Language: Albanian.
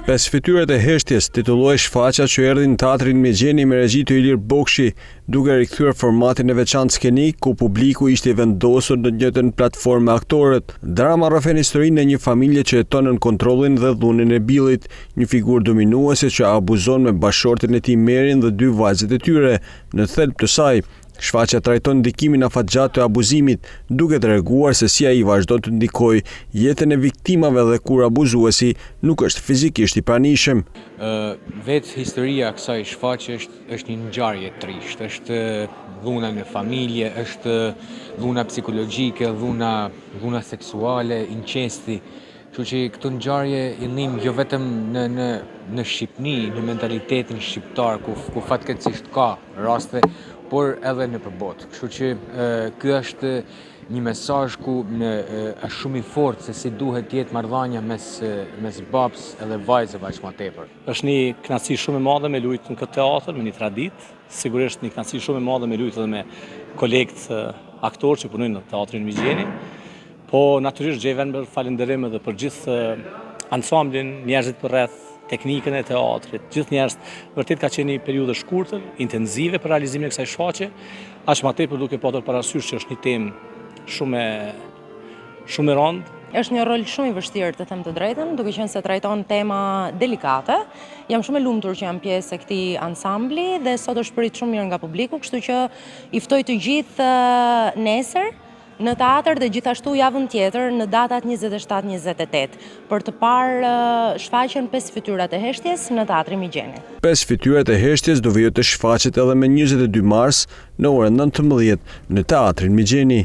Pesë fytyrat e heshtjes titulluar shfaqja që erdhi në teatrin Mexheni me regji të Ilir Bokshi, duke rikthyer formatin e veçantë skenik ku publiku ishte i vendosur në të njëjtën platformë me aktorët. Drama rrëfen historinë e një familje që jeton nën kontrollin dhe dhunin e Billit, një figurë dominuese që abuzon me bashortin e tij Merin dhe dy vajzat e tyre. Në thelb të saj, shfaqja trajton ndikimin afatgjat të abuzimit, duke treguar se si ai vazhdon të ndikojë jetën e viktimave dhe kur abuzuesi nuk është fizikisht i pranishëm. Vetë historia e kësaj shfaqje është një ngjarje trisht, është dhuna në familje, është dhuna psikologjike, dhuna seksuale, incesti. Kështu që këtë ngjarje i ndim jo vetëm në Shqipëni, në mentalitetin shqiptar ku fatkeqësisht ka raste, por edhe në përbot. Kështu që ky është një mesazh ku është shumë i fortë se si duhet të jetë marrëdhënia mes babës edhe vajzave aq më tepër. Është një kënaqësi shumë e madhe me lujt në këtë teatr, me një traditë, sigurisht një kënaqësi shumë e madhe me lujt edhe me kolegët aktorë që punojnë në teatrin Mexheni. Po natyrisht gjej vend për falënderim edhe për gjithë ansamblin, njerëzit përreth, teknikën e teatrit, gjithë njerëz vërtet ka qenë një periudhë e shkurtër, intensive për realizimin e kësaj shfaqje, aq më tepër duke patur parasysh që është një temë shumë e rëndë. Është një rol shumë i vështirë, të them të drejtën, duke qenë se trajton tema delikate. Jam shumë e lumtur që jam pjesë e këtij ansambli dhe sot është prit shumë mirë nga publiku, kështu që i ftoj të gjithë nesër në teatr dhe gjithashtu javën tjetër në datat 27-28 për të parë shfaqjen 5 fytyrat e heshtjes në teatrin Mexheni. 5 fytyrat e heshtjes do vijë të shfaqet edhe më 22 mars në orën 19 në teatrin Mexheni.